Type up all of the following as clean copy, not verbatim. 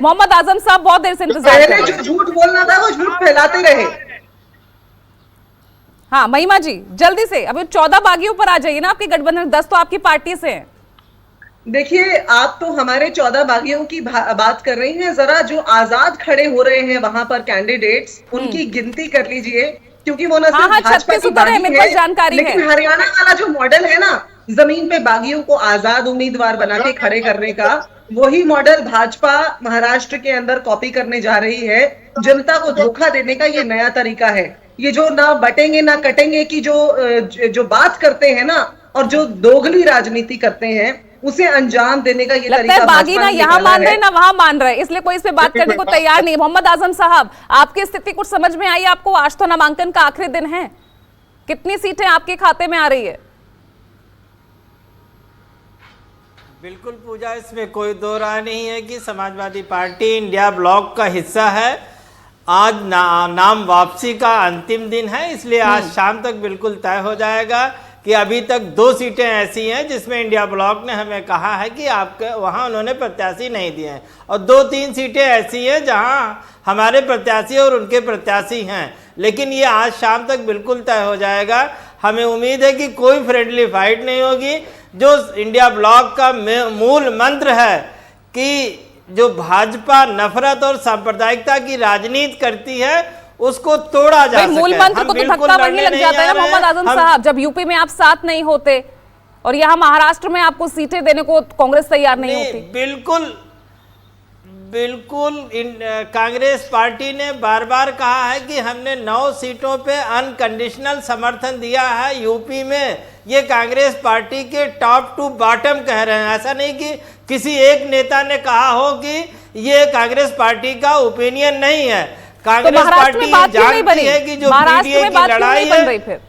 मोहम्मद आजम साहब बहुत देर से इंतजार कर रहे पहले हैं। जो झूठ बोलना था वो झूठ फैलाते रहे। हाँ महिमा जी जल्दी से, अभी 14 बागियों पर आ जाइए ना, आपके गठबंधन 10 तो आपकी पार्टी से हैं। देखिए, आप तो हमारे 14 बागियों की बात कर रही हैं, जरा जो आजाद खड़े हो रहे हैं वहां पर कैंडिडेट्स, उनकी गिनती कर लीजिए, क्योंकि वो ना सिर्फ भाजपा 36 की उतर है, बागी मेरे पास जानकारी है। लेकिन हरियाणा वाला जो मॉडल है ना, जमीन पे बागियों को आजाद उम्मीदवार बना के खड़े करने का, वही मॉडल भाजपा महाराष्ट्र के अंदर कॉपी करने जा रही है। जनता को धोखा देने का ये नया तरीका है। ये जो ना बटेंगे ना कटेंगे की जो बात करते हैं ना, और जो दोगली राजनीति करते हैं, उसे अंजाम देने का ये लगता तरीका है बागी भाजपा ना ने यहाँ निकाला मान रहे है। ना वहां मान रहे, इसलिए कोई इस पे बात करने को तैयार नहीं। मोहम्मद आजम साहब, आपकी स्थिति कुछ समझ में आई आपको? आज तो नामांकन का आखिरी दिन है, कितनी सीटें आपके खाते में आ रही है? बिल्कुल पूजा, इसमें कोई दो राय नहीं है कि समाजवादी पार्टी इंडिया ब्लॉक का हिस्सा है। आज नाम वापसी का अंतिम दिन है, इसलिए आज शाम तक बिल्कुल तय हो जाएगा कि अभी तक 2 सीटें ऐसी हैं जिसमें इंडिया ब्लॉक ने हमें कहा है कि आपके वहां उन्होंने प्रत्याशी नहीं दिए हैं, और 2-3 सीटें ऐसी हैं जहां हमारे प्रत्याशी और उनके प्रत्याशी हैं। लेकिन ये आज शाम तक बिल्कुल तय हो जाएगा। हमें उम्मीद है कि कोई फ्रेंडली फाइट नहीं होगी। जो इंडिया ब्लॉक का मूल मंत्र है कि जो भाजपा नफरत और सांप्रदायिकता की राजनीति करती है, उसको तोड़ा जा सके। मूल मंत्र को तो धक्का वहीं लग जाता है ना मोहम्मद आजम साहब, जब यूपी में आप साथ नहीं होते और यहाँ महाराष्ट्र में आपको सीटें देने को कांग्रेस तैयार नहीं होती। बिल्कुल कांग्रेस पार्टी ने बार बार कहा है कि हमने 9 सीटों पे अनकंडीशनल समर्थन दिया है यूपी में। ये कांग्रेस पार्टी के टॉप टू बॉटम कह रहे हैं, ऐसा नहीं कि किसी एक नेता ने कहा हो कि ये कांग्रेस पार्टी का ओपिनियन नहीं है। कांग्रेस पार्टी जानती है कि जो पीडीए की लड़ाई है,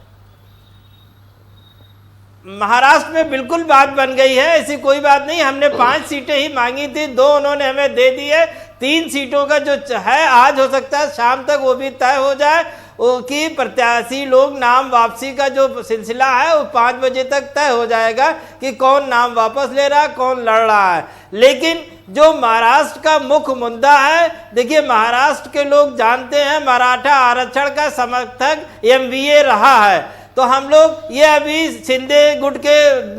महाराष्ट्र में बिल्कुल बात बन गई है। ऐसी कोई बात नहीं, हमने 5 सीटें ही मांगी थी, 2 उन्होंने हमें दे दी है। 3 सीटों का जो है, आज हो सकता है शाम तक वो भी तय हो जाए कि प्रत्याशी लोग नाम वापसी का जो सिलसिला है वो 5 बजे तक तय हो जाएगा कि कौन नाम वापस ले रहा है, कौन लड़ रहा है। लेकिन जो महाराष्ट्र का मुख्य मुद्दा है, देखिए महाराष्ट्र के लोग जानते हैं मराठा आरक्षण का समर्थक एमवीए रहा है। तो हम लोग ये अभी शिंदे गुट के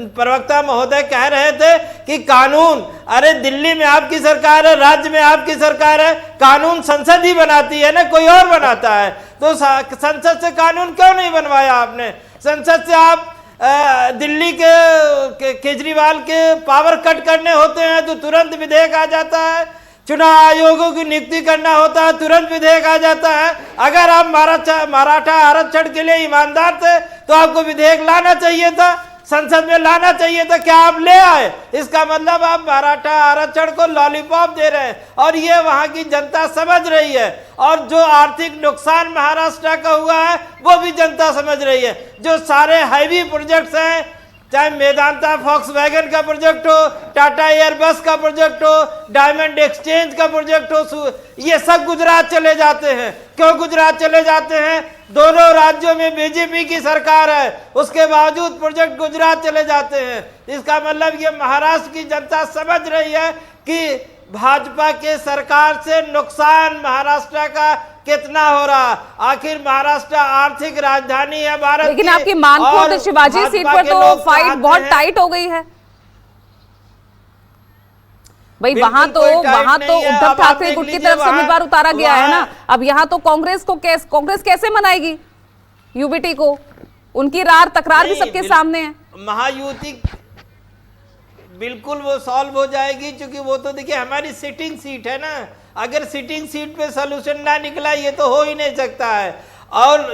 प्रवक्ता महोदय कह रहे थे कि कानून, अरे दिल्ली में आपकी सरकार है, राज्य में आपकी सरकार है, कानून संसद ही बनाती है ना, कोई और बनाता है। तो संसद से कानून क्यों नहीं बनवाया आपने? संसद से आप दिल्ली के केजरीवाल के पावर कट करने होते हैं तो तुरंत विधेयक आ जाता है। चुनाव आयोगों की नियुक्ति करना होता है, तुरंत विधेयक आ जाता है। अगर आप मराठा आरक्षण के लिए ईमानदार थे तो आपको विधेयक लाना चाहिए था, संसद में लाना चाहिए था। क्या आप ले आए? इसका मतलब आप मराठा आरक्षण को लॉलीपॉप दे रहे हैं, और ये वहां की जनता समझ रही है। और जो आर्थिक नुकसान महाराष्ट्र का हुआ है वो भी जनता समझ रही है। जो सारे हैवी प्रोजेक्ट्स हैं, चाहे मेदांता फॉक्सवैगन का प्रोजेक्ट हो, टाटा एयरबस का प्रोजेक्ट हो, डायमंड एक्सचेंज का प्रोजेक्ट हो, ये सब गुजरात चले जाते हैं। क्यों गुजरात चले जाते हैं? दोनों राज्यों में बीजेपी की सरकार है, उसके बावजूद प्रोजेक्ट गुजरात चले जाते हैं। इसका मतलब ये महाराष्ट्र की जनता समझ रही है कि भाजपा के सरकार से नुकसान महाराष्ट्र का कितना हो रहा। आखिर महाराष्ट्र आर्थिक राजधानी है भारत की। लेकिन आपकी मानपुर शिवाजी सीट पर तो फाइट बहुत टाइट हो गई है भाई। वहां तो उद्धव ठाकरे गुट की तरफ से उम्मीदवार उतारा गया है ना। अब यहाँ तो कांग्रेस कैसे मनाएगी यूबीटी को? उनकी रार तकरार भी सबके सामने है। महायुति बिल्कुल वो सॉल्व हो जाएगी, क्योंकि वो तो देखिए हमारी सिटिंग सीट है ना। अगर सिटिंग सीट पे सोल्यूशन ना निकला, ये तो हो ही नहीं सकता है। और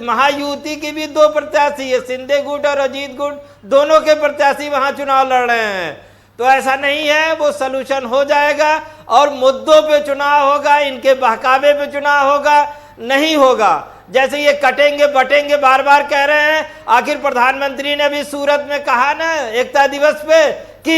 महायुति की भी 2 प्रत्याशी है, शिंदे गुट और अजीत गुट, दोनों के प्रत्याशी वहां चुनाव लड़ रहे हैं। तो ऐसा नहीं है, वो सोल्यूशन हो जाएगा और मुद्दों पे चुनाव होगा, इनके बहकावे पे चुनाव होगा नहीं होगा। जैसे ये कटेंगे बटेंगे बार बार कह रहे हैं, आखिर प्रधानमंत्री ने भी सूरत में कहा ना एकता दिवस पे कि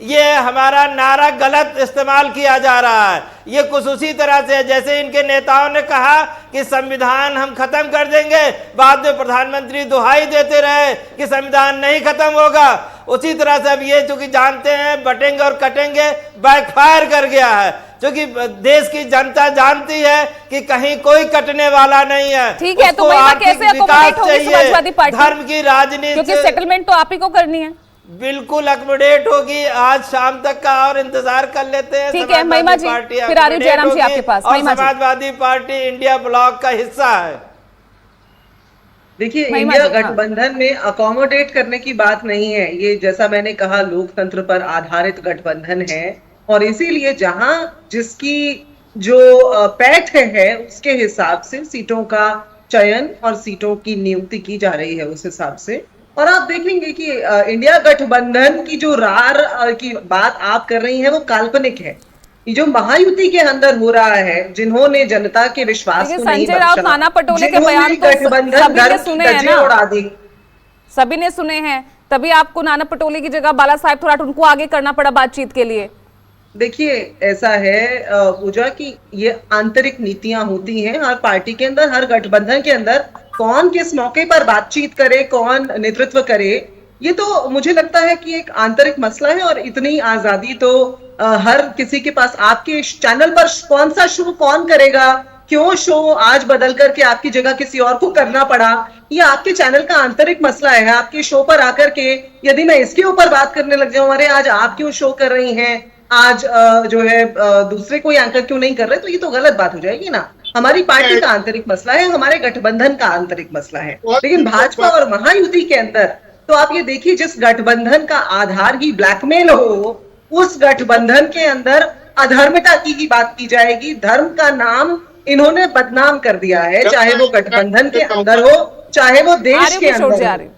ये हमारा नारा गलत इस्तेमाल किया जा रहा है। ये कुछ उसी तरह से जैसे इनके नेताओं ने कहा कि संविधान हम खत्म कर देंगे, बाद में प्रधानमंत्री दुहाई देते रहे कि संविधान नहीं खत्म होगा, उसी तरह से अब ये चूंकि जानते हैं बटेंगे और कटेंगे, बैकफायर कर गया है। क्योंकि देश की जनता जानती है कि कहीं कोई कटने वाला नहीं है। ठीक है, तो उसको महिमा आर्थिक कैसे अकोमोडेट होगी चाहिए, समाजवादी पार्टी, धर्म की राजनीति, क्योंकि सेटलमेंट तो आप ही को करनी है। बिल्कुल अकोमोडेट होगी। आज शाम तक का और इंतजार कर लेते हैं। ठीक है महिमा जी, फिर आ रही हूं जयराम जी आपके पास। और समाजवादी पार्टी इंडिया ब्लॉक का हिस्सा है। देखिए, इंडिया गठबंधन में अकोमोडेट करने की बात नहीं है। ये जैसा मैंने कहा, लोकतंत्र पर आधारित गठबंधन है और इसीलिए जहां जिसकी जो पैठ है उसके हिसाब से सीटों का चयन और सीटों की नियुक्ति की जा रही है उस हिसाब से। और आप देखेंगे कि इंडिया गठबंधन की जो रार की बात आप कर रही हैं वो काल्पनिक है। ये जो महायुति के अंदर हो रहा है, जिन्होंने जनता के विश्वास को नहीं संजय राउत, नाना पटोले के बयान तो सभी ने सुने हैं ना, सभी ने सुने हैं, तभी आपको नाना पटोले की जगह बाला साहेब थोराट उनको आगे करना पड़ा बातचीत के लिए। देखिए, ऐसा है पूजा कि ये आंतरिक नीतियां होती हैं हर पार्टी के अंदर, हर गठबंधन के अंदर। कौन किस मौके पर बातचीत करे, कौन नेतृत्व करे, ये तो मुझे लगता है कि एक आंतरिक मसला है। और इतनी आजादी तो हर किसी के पास, आपके चैनल पर कौन सा शो कौन करेगा, क्यों शो आज बदल करके आपकी जगह किसी और को करना पड़ा, ये आपके चैनल का आंतरिक मसला है। आपके शो पर आकर के यदि मैं इसके ऊपर बात करने लग जाऊं, अरे आज आप क्यों शो कर रही हैं, आज जो है दूसरे कोई एंकर क्यों नहीं कर रहे, तो ये तो गलत बात हो जाएगी ना। हमारी पार्टी का आंतरिक मसला है, हमारे गठबंधन का आंतरिक मसला है। लेकिन भाजपा और महायुति के अंदर तो आप ये देखिए, जिस गठबंधन का आधार ही ब्लैकमेल हो, उस गठबंधन के अंदर अधर्मता की ही बात की जाएगी। धर्म का नाम इन्होंने बदनाम कर दिया है, चाहे वो गठबंधन के अंदर हो, चाहे वो देश के अंदर हो।